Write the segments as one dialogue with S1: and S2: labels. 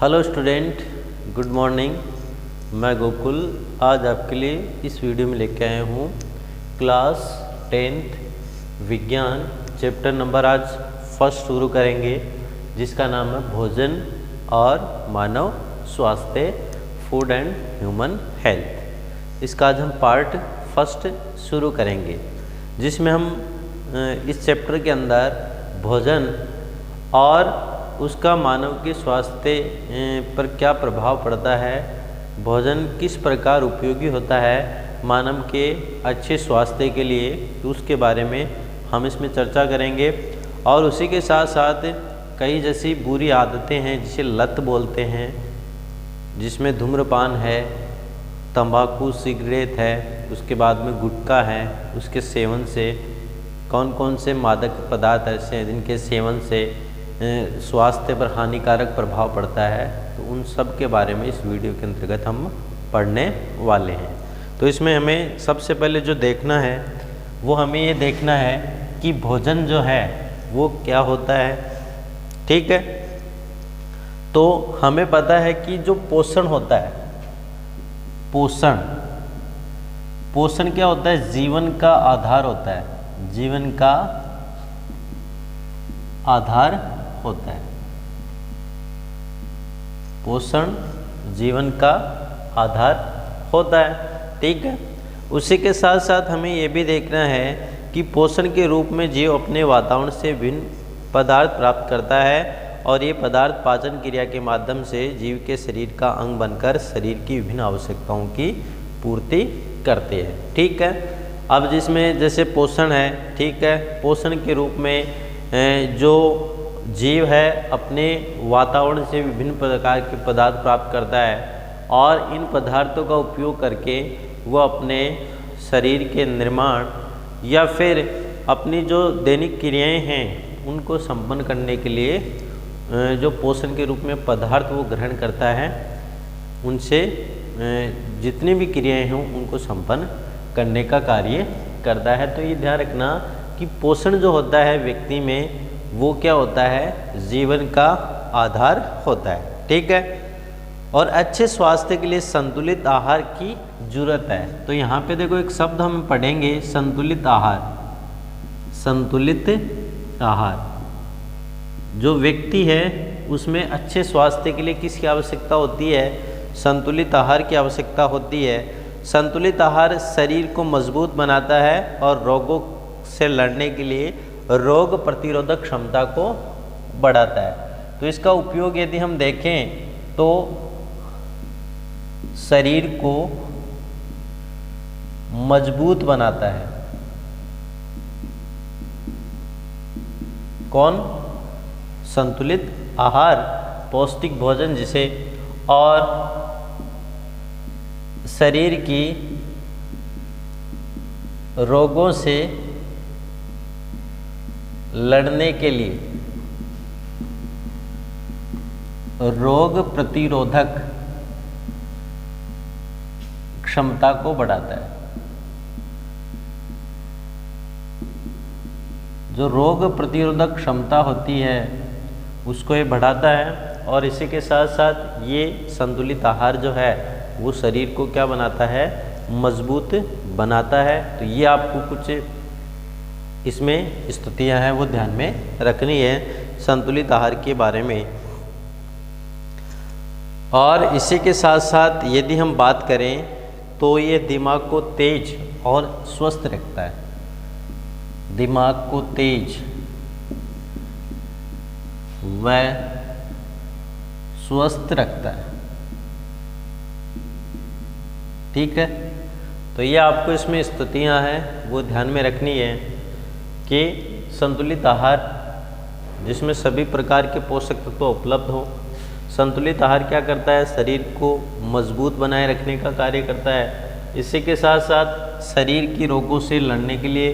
S1: Hello student, good morning. मैं गोकुल आज आपके लिए इस वीडियो में लेके आया हूँ क्लास 10th विज्ञान चैप्टर नंबर आज फर्स्ट शुरू करेंगे, जिसका नाम है भोजन और मानव स्वास्थ्य, फूड एंड ह्यूमन हेल्थ। इसका आज हम पार्ट फर्स्ट शुरू करेंगे, जिसमें हम इस चैप्टर के अंदर भोजन और उसका मानव के स्वास्थ्य पर क्या प्रभाव पड़ता है, भोजन किस प्रकार उपयोगी होता है मानव के अच्छे स्वास्थ्य के लिए, तो उसके बारे में हम इसमें चर्चा करेंगे। और उसी के साथ साथ कई जैसी बुरी आदतें हैं जिसे लत बोलते हैं, जिसमें धूम्रपान है, तंबाकू सिगरेट है, उसके बाद में गुटखा है, उसके सेवन से कौन कौन से मादक पदार्थ ऐसे हैं जिनके सेवन से स्वास्थ्य पर हानिकारक प्रभाव पड़ता है, तो उन सब के बारे में इस वीडियो के अंतर्गत हम पढ़ने वाले हैं। तो इसमें हमें सबसे पहले जो देखना है वो हमें ये देखना है कि भोजन जो है वो क्या होता है। ठीक है, तो हमें पता है कि जो पोषण होता है, पोषण क्या होता है, जीवन का आधार होता है, जीवन का आधार होता है। पोषण जीवन का आधार होता है। ठीक है, उसी के साथ साथ हमें यह भी देखना है कि पोषण के रूप में जीव अपने वातावरण से भिन्न पदार्थ प्राप्त करता है और ये पदार्थ पाचन क्रिया के माध्यम से जीव के शरीर का अंग बनकर शरीर की विभिन्न आवश्यकताओं की पूर्ति करते हैं। ठीक है, अब जिसमें जैसे पोषण है, ठीक है, पोषण के रूप में जो जीव है अपने वातावरण से विभिन्न प्रकार के पदार्थ प्राप्त करता है और इन पदार्थों का उपयोग करके वह अपने शरीर के निर्माण या फिर अपनी जो दैनिक क्रियाएं हैं उनको संपन्न करने के लिए जो पोषण के रूप में पदार्थ वो ग्रहण करता है, उनसे जितनी भी क्रियाएं हों उनको संपन्न करने का कार्य करता है। तो ये ध्यान रखना कि पोषण जो होता है व्यक्ति में वो क्या होता है, जीवन का आधार होता है। ठीक है, और अच्छे स्वास्थ्य के लिए संतुलित आहार की जरूरत है। तो यहाँ पे देखो एक शब्द हम पढ़ेंगे, संतुलित आहार। संतुलित आहार, जो व्यक्ति है उसमें अच्छे स्वास्थ्य के लिए किसकी आवश्यकता होती है, संतुलित आहार की आवश्यकता होती है। संतुलित आहार शरीर को मजबूत बनाता है और रोगों से लड़ने के लिए रोग प्रतिरोधक क्षमता को बढ़ाता है। तो इसका उपयोग यदि हम देखें तो शरीर को मजबूत बनाता है। कौन? संतुलित आहार, पौष्टिक भोजन जिसे, और शरीर की रोगों से लड़ने के लिए रोग प्रतिरोधक क्षमता को बढ़ाता है। जो रोग प्रतिरोधक क्षमता होती है उसको ये बढ़ाता है, और इसी के साथ साथ ये संतुलित आहार जो है वो शरीर को क्या बनाता है, मजबूत बनाता है। तो ये आपको कुछ इसमें स्थितियाँ हैं वो ध्यान में रखनी है संतुलित आहार के बारे में। और इसी के साथ साथ यदि हम बात करें तो ये दिमाग को तेज और स्वस्थ रखता है। दिमाग को तेज व स्वस्थ रखता है। ठीक है, तो ये आपको इसमें स्थितियाँ हैं वो ध्यान में रखनी है कि संतुलित आहार जिसमें सभी प्रकार के पोषक तत्व उपलब्ध हो। संतुलित आहार क्या करता है, शरीर को मजबूत बनाए रखने का कार्य करता है। इसी के साथ साथ शरीर की रोगों से लड़ने के लिए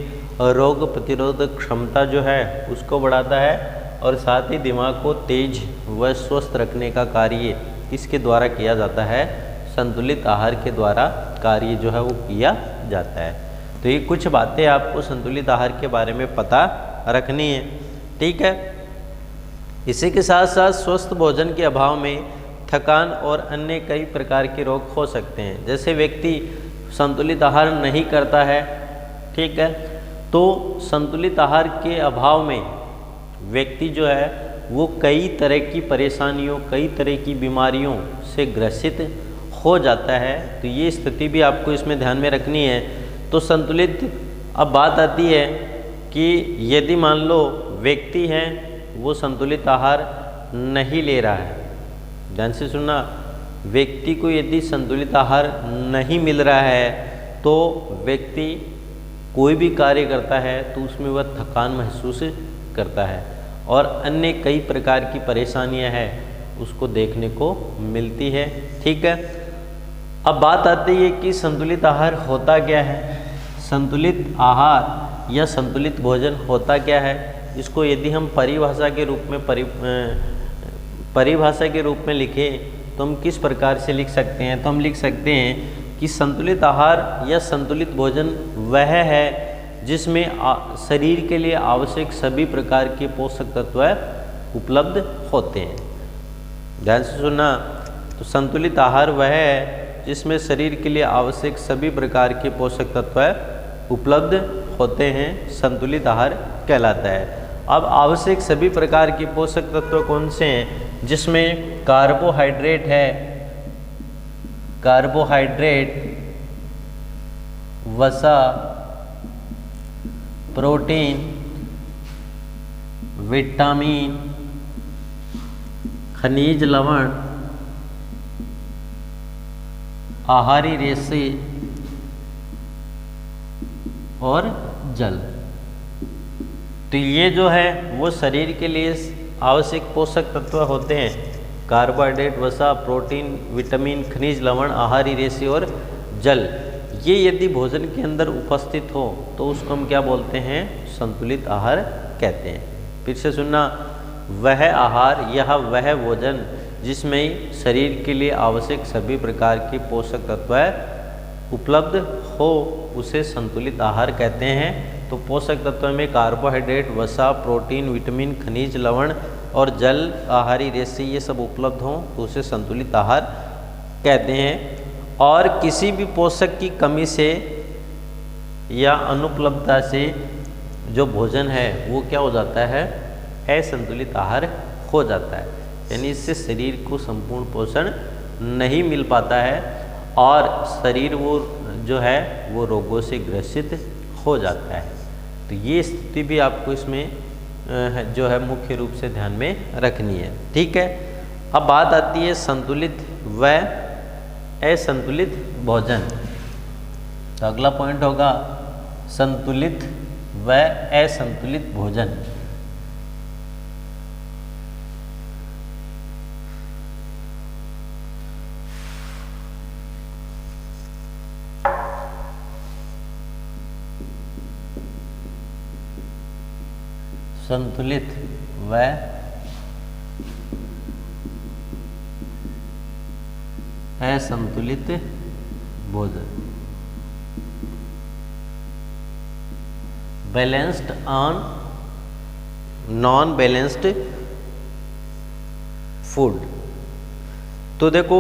S1: रोग प्रतिरोधक क्षमता जो है उसको बढ़ाता है, और साथ ही दिमाग को तेज व स्वस्थ रखने का कार्य किसके द्वारा किया जाता है, संतुलित आहार के द्वारा कार्य जो है वो किया जाता है। तो ये कुछ बातें आपको संतुलित आहार के बारे में पता रखनी है। ठीक है, इसी के साथ साथ स्वस्थ भोजन के अभाव में थकान और अन्य कई प्रकार के रोग हो सकते हैं। जैसे व्यक्ति संतुलित आहार नहीं करता है, ठीक है, तो संतुलित आहार के अभाव में व्यक्ति जो है वो कई तरह की परेशानियों, कई तरह की बीमारियों से ग्रसित हो जाता है। तो ये स्थिति भी आपको इसमें ध्यान में रखनी है। तो संतुलित, अब बात आती है कि यदि मान लो व्यक्ति है वो संतुलित आहार नहीं ले रहा है, ध्यान से सुनना, व्यक्ति को यदि संतुलित आहार नहीं मिल रहा है तो व्यक्ति कोई भी कार्य करता है तो उसमें वह थकान महसूस करता है और अन्य कई प्रकार की परेशानियां हैं उसको देखने को मिलती है, ठीक है। अब बात आती है कि संतुलित आहार होता क्या है। संतुलित आहार या संतुलित भोजन होता क्या है, इसको यदि हम परिभाषा के रूप में लिखें तो हम किस प्रकार से लिख सकते हैं। तो हम लिख सकते हैं कि संतुलित आहार या संतुलित भोजन वह है जिसमें शरीर के लिए आवश्यक सभी प्रकार के पोषक तत्व उपलब्ध होते हैं। ध्यान से सुनना, तो संतुलित आहार वह है जिसमें शरीर के लिए आवश्यक सभी प्रकार के पोषक तत्व उपलब्ध होते हैं, संतुलित आहार कहलाता है। अब आवश्यक सभी प्रकार के पोषक तत्व कौन से हैं, जिसमें कार्बोहाइड्रेट है, कार्बोहाइड्रेट, वसा, प्रोटीन, विटामिन, खनिज लवण, आहारी रेशे और जल। तो ये जो है वो शरीर के लिए आवश्यक पोषक तत्व होते हैं, कार्बोहाइड्रेट, वसा, प्रोटीन, विटामिन, खनिज लवण, आहारी रेशे और जल। ये यदि भोजन के अंदर उपस्थित हो तो उसको हम क्या बोलते हैं, संतुलित आहार कहते हैं। फिर से सुनना, वह आहार या वह भोजन जिसमें शरीर के लिए आवश्यक सभी प्रकार के पोषक तत्व उपलब्ध हो उसे संतुलित आहार कहते हैं। तो पोषक तत्व में कार्बोहाइड्रेट, वसा, प्रोटीन, विटामिन, खनिज लवण और जल, आहारी रेशे ये सब उपलब्ध हों तो उसे संतुलित आहार कहते हैं। और किसी भी पोषक की कमी से या अनुपलब्धता से जो भोजन है वो क्या हो जाता है, असंतुलित आहार हो जाता है, यानी इससे शरीर को संपूर्ण पोषण नहीं मिल पाता है और शरीर वो जो है वो रोगों से ग्रसित हो जाता है। तो ये स्थिति भी आपको इसमें जो है मुख्य रूप से ध्यान में रखनी है, ठीक है। अब बात आती है संतुलित व असंतुलित भोजन। तो अगला पॉइंट होगा संतुलित व असंतुलित भोजन। संतुलित व असंतुलित भोजन। Balanced on non balanced food. तो देखो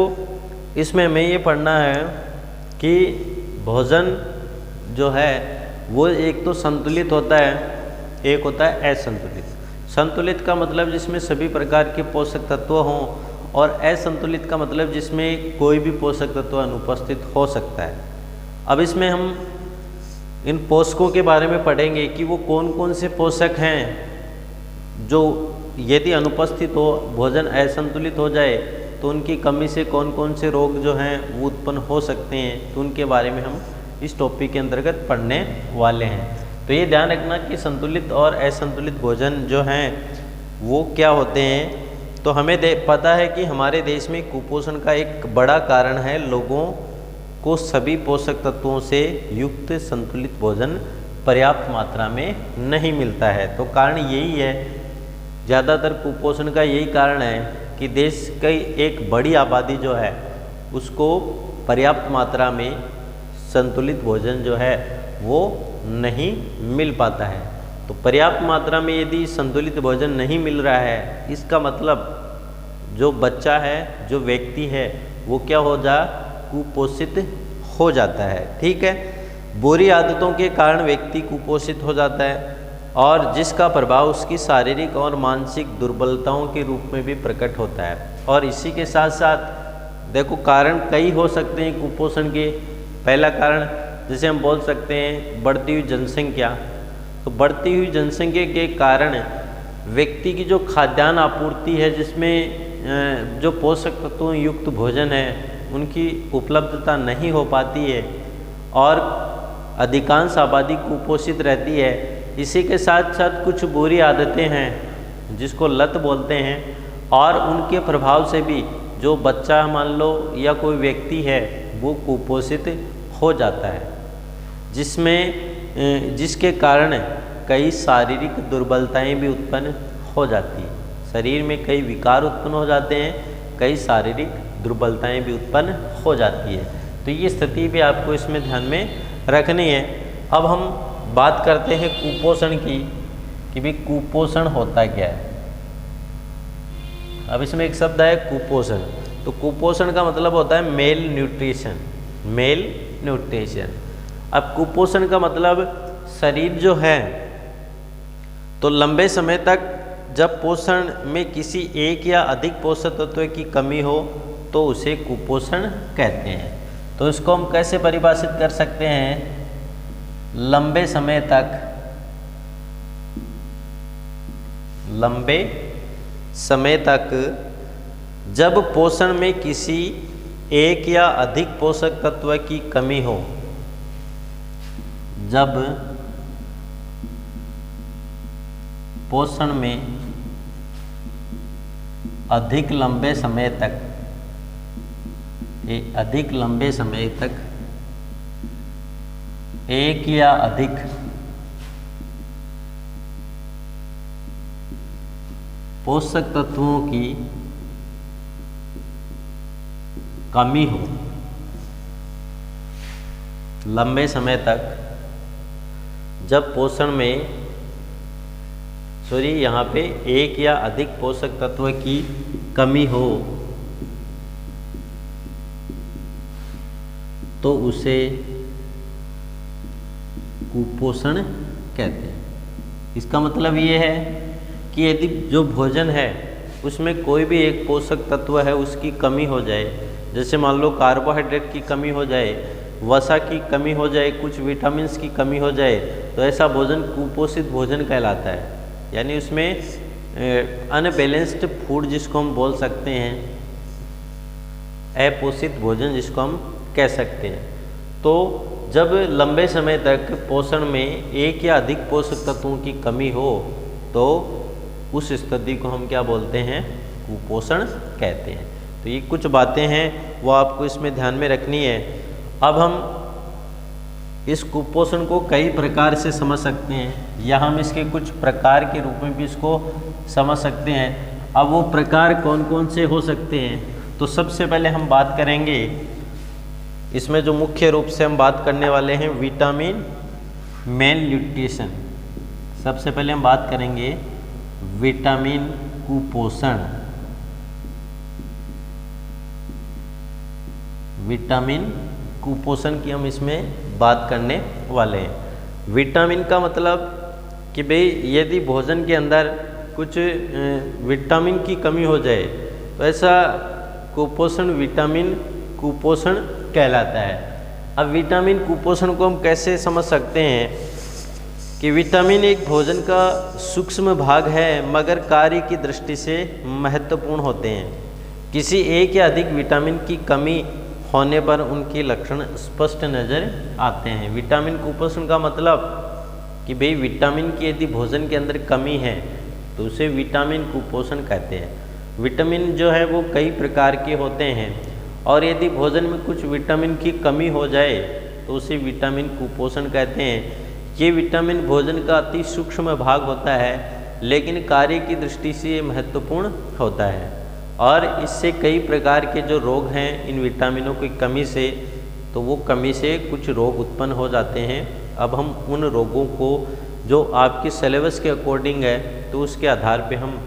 S1: इसमें हमें ये पढ़ना है कि भोजन जो है वो एक तो संतुलित होता है, एक होता है असंतुलित। संतुलित का मतलब जिसमें सभी प्रकार के पोषक तत्व हों और असंतुलित का मतलब जिसमें कोई भी पोषक तत्व अनुपस्थित हो सकता है। अब इसमें हम इन पोषकों के बारे में पढ़ेंगे कि वो कौन कौन से पोषक हैं जो यदि अनुपस्थित हो, भोजन असंतुलित हो जाए तो उनकी कमी से कौन कौन से रोग जो हैं वो उत्पन्न हो सकते हैं। तो उनके बारे में हम इस टॉपिक के अंतर्गत पढ़ने वाले हैं। तो ये ध्यान रखना कि संतुलित और असंतुलित भोजन जो हैं वो क्या होते हैं। तो हमें पता है कि हमारे देश में कुपोषण का एक बड़ा कारण है लोगों को सभी पोषक तत्वों से युक्त संतुलित भोजन पर्याप्त मात्रा में नहीं मिलता है। तो कारण यही है, ज़्यादातर कुपोषण का यही कारण है कि देश की एक बड़ी आबादी जो है उसको पर्याप्त मात्रा में संतुलित भोजन जो है वो नहीं मिल पाता है। तो पर्याप्त मात्रा में यदि संतुलित भोजन नहीं मिल रहा है, इसका मतलब जो बच्चा है, जो व्यक्ति है, वो क्या हो जा कुपोषित हो जाता है। ठीक है, बुरी आदतों के कारण व्यक्ति कुपोषित हो जाता है और जिसका प्रभाव उसकी शारीरिक और मानसिक दुर्बलताओं के रूप में भी प्रकट होता है। और इसी के साथ साथ देखो कारण कई हो सकते हैं कुपोषण के। पहला कारण जैसे हम बोल सकते हैं बढ़ती हुई जनसंख्या। तो बढ़ती हुई जनसंख्या के कारण व्यक्ति की जो खाद्यान्न आपूर्ति है, जिसमें जो पोषक तत्वों युक्त भोजन है उनकी उपलब्धता नहीं हो पाती है और अधिकांश आबादी कुपोषित रहती है। इसी के साथ साथ कुछ बुरी आदतें हैं जिसको लत बोलते हैं और उनके प्रभाव से भी जो बच्चा मान लो या कोई व्यक्ति है वो कुपोषित हो जाता है, जिसके कारण कई शारीरिक दुर्बलताएं भी उत्पन्न हो जाती हैं। शरीर में कई विकार उत्पन्न हो जाते हैं, कई शारीरिक दुर्बलताएं भी उत्पन्न हो जाती है। तो ये स्थिति भी आपको इसमें ध्यान में रखनी है। अब हम बात करते हैं कुपोषण की कि भाई कुपोषण होता क्या है। अब इसमें एक शब्द है कुपोषण। तो कुपोषण का मतलब होता है मेल न्यूट्रिशन। Mail nutrition. अब कुपोषण का मतलब शरीर जो है तो लंबे समय तक जब पोषण में किसी एक या अधिक पोषक तत्व की कमी हो तो उसे कुपोषण कहते हैं। तो इसको हम कैसे परिभाषित कर सकते हैं? लंबे समय तक जब पोषण में किसी एक या अधिक पोषक तत्व की कमी हो, जब पोषण में अधिक लंबे समय तक एक या अधिक पोषक तत्वों की कमी हो, लंबे समय तक जब पोषण में यहाँ पे एक या अधिक पोषक तत्व की कमी हो तो उसे कुपोषण कहते हैं। इसका मतलब ये है कि यदि जो भोजन है उसमें कोई भी एक पोषक तत्व है उसकी कमी हो जाए, जैसे मान लो कार्बोहाइड्रेट की कमी हो जाए, वसा की कमी हो जाए, कुछ विटामिन्स की कमी हो जाए, तो ऐसा भोजन कुपोषित भोजन कहलाता है। यानी उसमें अनबैलेंस्ड फूड जिसको हम बोल सकते हैं, अपोषित भोजन जिसको हम कह सकते हैं। तो जब लंबे समय तक पोषण में एक या अधिक पोषक तत्वों की कमी हो तो उस स्थिति को हम क्या बोलते हैं? कुपोषण कहते हैं। तो ये कुछ बातें हैं वो आपको इसमें ध्यान में रखनी है। अब हम इस कुपोषण को कई प्रकार से समझ सकते हैं या हम इसके कुछ प्रकार के रूप में भी इसको समझ सकते हैं। अब वो प्रकार कौन कौन से हो सकते हैं? तो सबसे पहले हम बात करेंगे, इसमें जो मुख्य रूप से हम बात करने वाले हैं विटामिन मेल न्यूट्रिशन। सबसे पहले हम बात करेंगे विटामिन कुपोषण। विटामिन कुपोषण की हम इसमें बात करने वाले हैं। विटामिन का मतलब कि भाई यदि भोजन के अंदर कुछ विटामिन की कमी हो जाए तो ऐसा कुपोषण विटामिन कुपोषण कहलाता है। अब विटामिन कुपोषण को हम कैसे समझ सकते हैं कि विटामिन एक भोजन का सूक्ष्म भाग है मगर कार्य की दृष्टि से महत्वपूर्ण होते हैं। किसी एक या अधिक विटामिन की कमी होने पर उनके लक्षण स्पष्ट नज़र आते हैं। विटामिन कुपोषण का मतलब कि भाई विटामिन की यदि भोजन के अंदर कमी है तो उसे विटामिन कुपोषण कहते हैं। विटामिन जो है वो कई प्रकार के होते हैं और यदि भोजन में कुछ विटामिन की कमी हो जाए तो उसे विटामिन कुपोषण कहते हैं। ये विटामिन भोजन का अति सूक्ष्म भाग होता है लेकिन कार्य की दृष्टि से ये महत्वपूर्ण होता है और इससे कई प्रकार के जो रोग हैं इन विटामिनों की कमी से, तो वो कमी से कुछ रोग उत्पन्न हो जाते हैं। अब हम उन रोगों को जो आपके सिलेबस के अकॉर्डिंग है तो उसके आधार पे हम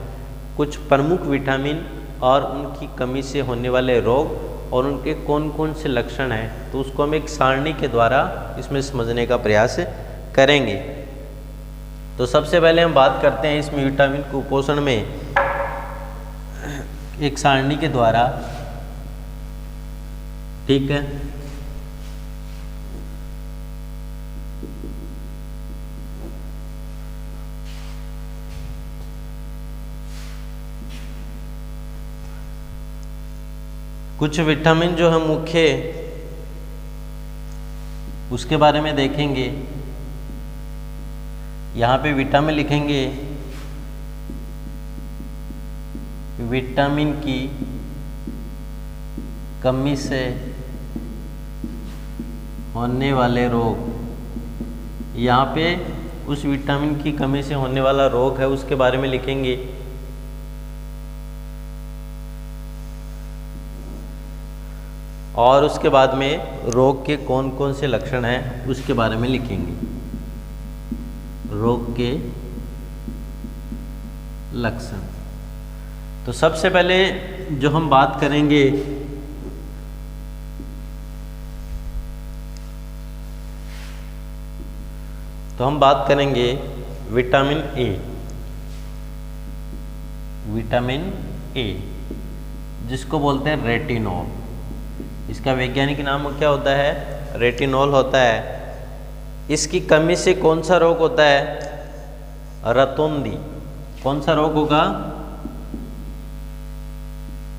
S1: कुछ प्रमुख विटामिन और उनकी कमी से होने वाले रोग और उनके कौन कौन से लक्षण हैं, तो उसको हम एक सारणी के द्वारा इसमें समझने का प्रयास करेंगे। तो सबसे पहले हम बात करते हैं इसमें विटामिन कुपोषण में एक सारणी के द्वारा। ठीक है, कुछ विटामिन जो हम मुख्य उसके बारे में देखेंगे। यहाँ पे विटामिन लिखेंगे, विटामिन की कमी से होने वाले रोग। यहाँ पे उस विटामिन की कमी से होने वाला रोग है उसके बारे में लिखेंगे। और उसके बाद में रोग के कौन कौन से लक्षण हैं उसके बारे में लिखेंगे। रोग के लक्षण। तो सबसे पहले जो हम बात करेंगे विटामिन ए। विटामिन ए जिसको बोलते हैं रेटिनॉल। इसका वैज्ञानिक नाम क्या होता है? रेटिनॉल होता है। इसकी कमी से कौन सा रोग होता है? रतौंधी। कौन सा रोग होगा?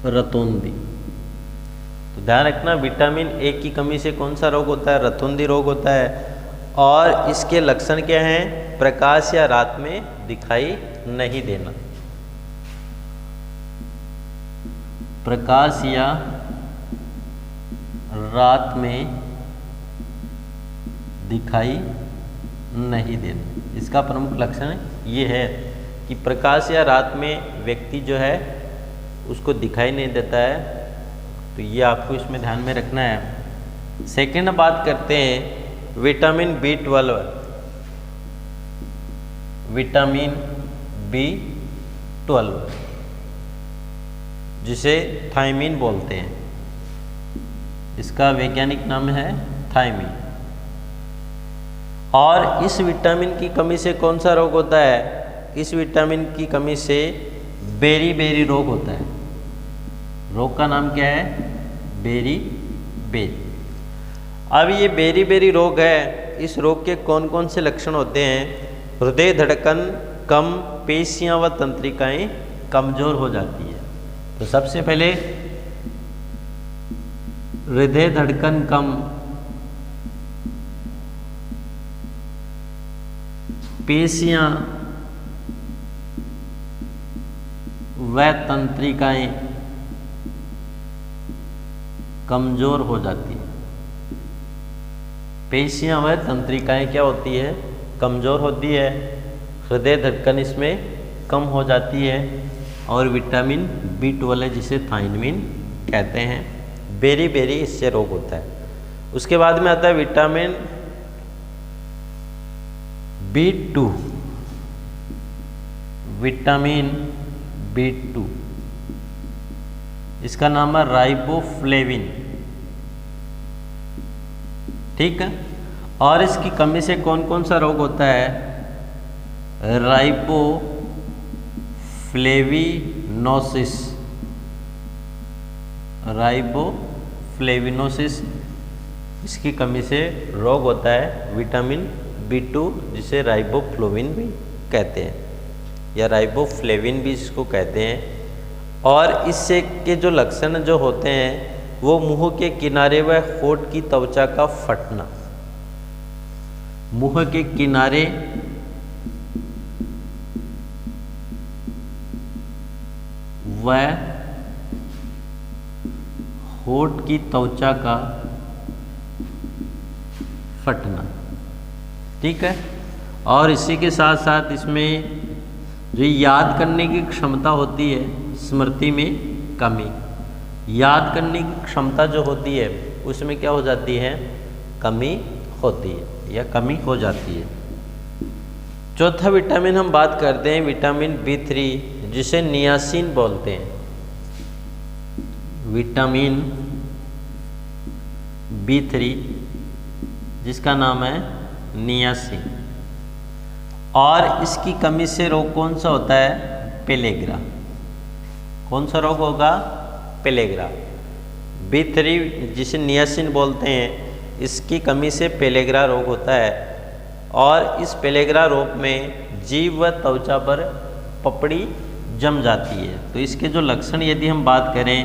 S1: रतौंधी। तो ध्यान रखना, विटामिन ए की कमी से कौन सा रोग होता है? रतौंधी रोग होता है। और इसके लक्षण क्या हैं? प्रकाश या रात में दिखाई नहीं देना। प्रकाश या रात में दिखाई नहीं देना। इसका प्रमुख लक्षण ये है कि प्रकाश या रात में व्यक्ति जो है उसको दिखाई नहीं देता है। तो ये आपको इसमें ध्यान में रखना है। सेकंड बात करते हैं विटामिन B12। विटामिन B12 जिसे थायमीन बोलते हैं। इसका वैज्ञानिक नाम है थायमीन। और इस विटामिन की कमी से कौन सा रोग होता है? इस विटामिन की कमी से बेरी रोग होता है। रोग का नाम क्या है? बेरी। अब ये बेरी रोग है। इस रोग के कौन कौन से लक्षण होते हैं? हृदय धड़कन कम, पेशियां व तंत्रिकाएं कमजोर हो जाती है। तो सबसे पहले हृदय धड़कन कम, पेशियां व तंत्रिकाएं कमजोर हो जाती है। पेशियां व तंत्रिकाएं क्या होती है? कमजोर होती है। हृदय धड़कन इसमें कम हो जाती है। और विटामिन B12 जिसे थायमीन कहते हैं, बेरी इससे रोग होता है। उसके बाद में आता है विटामिन B2। विटामिन B2 इसका नाम है राइबोफ्लेविन। ठीक है। और इसकी कमी से कौन कौन सा रोग होता है? राइबोफ्लेविनोसिस। राइबोफ्लेविनोसिस इसकी कमी से रोग होता है। विटामिन B2 जिसे राइबोफ्लेविन भी कहते हैं या राइबोफ्लेविन भी इसको कहते हैं। और इससे के जो लक्षण जो होते हैं वो मुंह के किनारे व होठ की त्वचा का फटना। मुंह के किनारे व होठ की त्वचा का फटना। ठीक है। और इसी के साथ साथ इसमें जो याद करने की क्षमता होती है, स्मृति में कमी। याद करने की क्षमता जो होती है उसमें क्या हो जाती है? कमी होती है या कमी हो जाती है। चौथा विटामिन हम बात करते हैं विटामिन B3 जिसे नियासिन बोलते हैं। विटामिन B3 जिसका नाम है नियासिन। और इसकी कमी से रोग कौन सा होता है? पेलेग्रा। कौन सा रोग होगा? पेलेग्रा। B3 जिसे नियासिन बोलते हैं, इसकी कमी से पेलेग्रा रोग होता है। और इस पेलेग्रा रोग में जीभ व त्वचा पर पपड़ी जम जाती है। तो इसके जो लक्षण यदि हम बात करें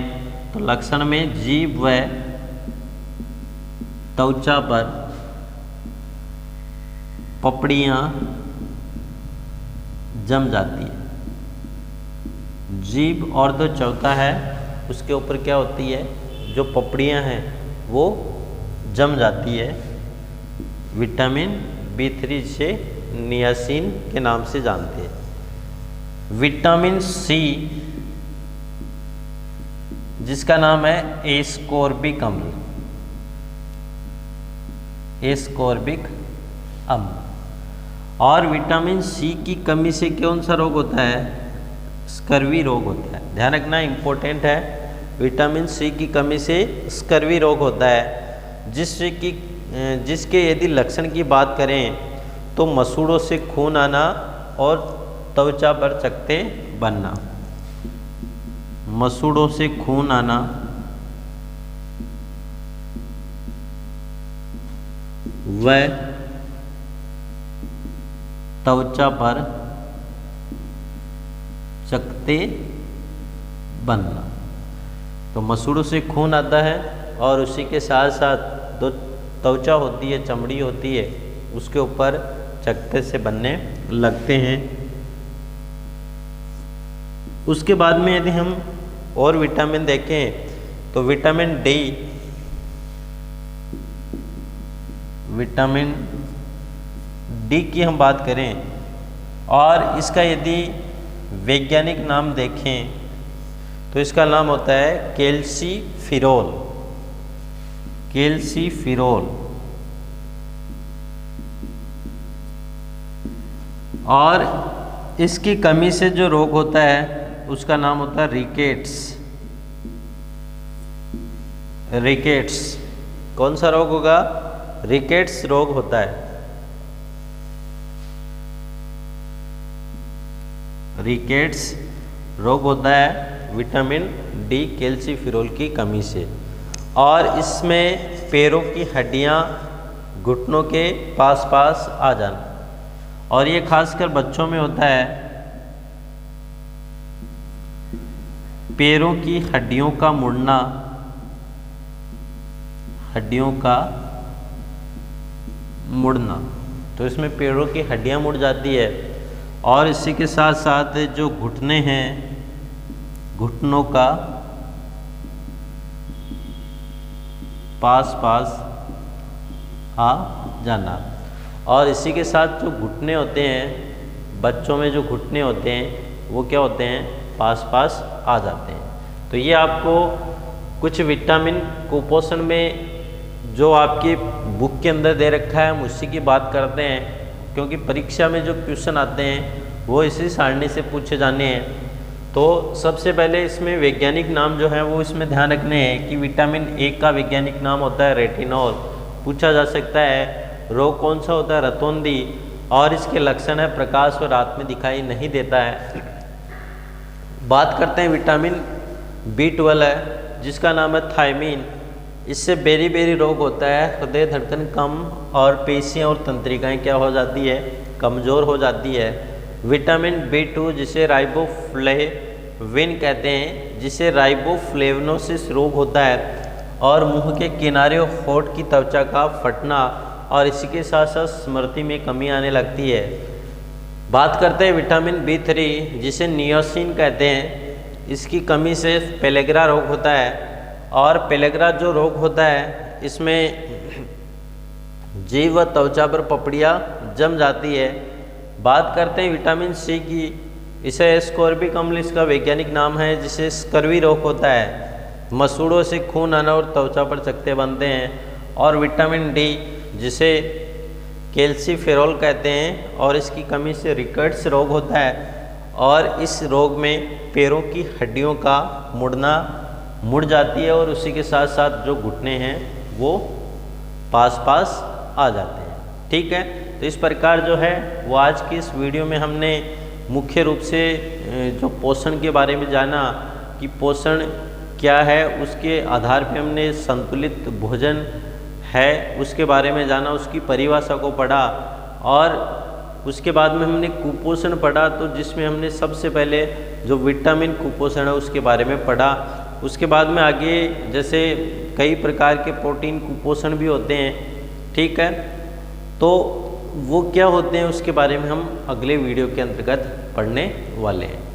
S1: तो लक्षण में जीभ व त्वचा पर पपड़ियाँ जम जाती है। जीभ और जो चौथा है उसके ऊपर क्या होती है? जो पपड़ियाँ हैं वो जम जाती है। विटामिन B3 से नियासिन के नाम से जानते हैं। विटामिन C जिसका नाम है एस्कॉर्बिक अम्ल। एस्कॉर्बिक अम्ल। और विटामिन C की कमी से कौन सा रोग होता है? स्कर्वी रोग होता है। ध्यान रखना, इम्पोर्टेंट है। विटामिन C की कमी से स्कर्वी रोग होता है, जिसके यदि लक्षण की बात करें तो मसूड़ों से खून आना और त्वचा पर चकत्ते बनना। मसूड़ों से खून आना व त्वचा पर चकत्ते बनना। तो मसूड़ों से खून आता है और उसी के साथ साथ जो त्वचा होती है, चमड़ी होती है, उसके ऊपर चकत्ते से बनने लगते हैं। उसके बाद में यदि हम और विटामिन देखें तो विटामिन डी की हम बात करें और इसका यदि वैज्ञानिक नाम देखें तो इसका नाम होता है कैल्सीफिरोल। कैल्सीफिरोल। और इसकी कमी से जो रोग होता है उसका नाम होता है रिकेट्स। रिकेट्स। कौन सा रोग होगा? रिकेट्स रोग होता है। रिकेट्स रोग होता है विटामिन डी कैल्सीफिरोल की कमी से। और इसमें पैरों की हड्डियां घुटनों के पास पास आ जाना, और ये खासकर बच्चों में होता है। पैरों की हड्डियों का मुड़ना, हड्डियों का मुड़ना। तो इसमें पैरों की हड्डियां मुड़ जाती है और इसी के साथ साथ जो घुटने हैं, घुटनों का पास पास आ जाना। और इसी के साथ जो घुटने होते हैं, बच्चों में जो घुटने होते हैं वो क्या होते हैं? पास पास आ जाते हैं। तो ये आपको कुछ विटामिन कुपोषण में जो आपकी बुक के अंदर दे रखा है हम उसी की बात करते हैं, क्योंकि परीक्षा में जो क्वेश्चन आते हैं वो इसी सारणी से पूछे जाने हैं। तो सबसे पहले इसमें वैज्ञानिक नाम जो है वो इसमें ध्यान रखने हैं कि विटामिन ए का वैज्ञानिक नाम होता है रेटिनॉल। पूछा जा सकता है रोग कौन सा होता है? रतौंधी। और इसके लक्षण है प्रकाश और रात में दिखाई नहीं देता है। बात करते हैं विटामिन B12 है जिसका नाम है थायमीन। इससे बेरी रोग होता है। हृदय धड़कन कम और पेशियाँ और तंत्रिकाएँ क्या हो जाती है? कमज़ोर हो जाती है। विटामिन B2 जिसे राइबोफ्लेविन कहते हैं, जिसे राइबोफ्लेविनोसिस रोग होता है और मुंह के किनारे और होठ की त्वचा का फटना, और इसी के साथ साथ स्मृति में कमी आने लगती है। बात करते हैं विटामिन B3 जिसे नियासिन कहते हैं। इसकी कमी से पेलेग्रा रोग होता है, और पेलेग्रा जो रोग होता है इसमें जीभ व त्वचा पर पपड़ियाँ जम जाती है। बात करते हैं विटामिन C की। इसे एस्कॉर्बिक अम्ल इसका वैज्ञानिक नाम है, जिसे स्कर्वी रोग होता है। मसूड़ों से खून आना और त्वचा पर चकत्ते बनते हैं। और विटामिन डी जिसे कैल्सीफेरोल कहते हैं, और इसकी कमी से रिकेट्स रोग होता है। और इस रोग में पैरों की हड्डियों का मुड़ना मुड़ जाती है और उसी के साथ साथ जो घुटने हैं वो पास पास आ जाते हैं। ठीक है, तो इस प्रकार जो है वो आज की इस वीडियो में हमने मुख्य रूप से जो पोषण के बारे में जाना कि पोषण क्या है, उसके आधार पे हमने संतुलित भोजन है उसके बारे में जाना, उसकी परिभाषा को पढ़ा और उसके बाद में हमने कुपोषण पढ़ा, तो जिसमें हमने सबसे पहले जो विटामिन कुपोषण है उसके बारे में पढ़ा। उसके बाद में आगे जैसे कई प्रकार के प्रोटीन कुपोषण भी होते हैं। ठीक है, तो वो क्या होते हैं उसके बारे में हम अगले वीडियो के अंतर्गत पढ़ने वाले हैं।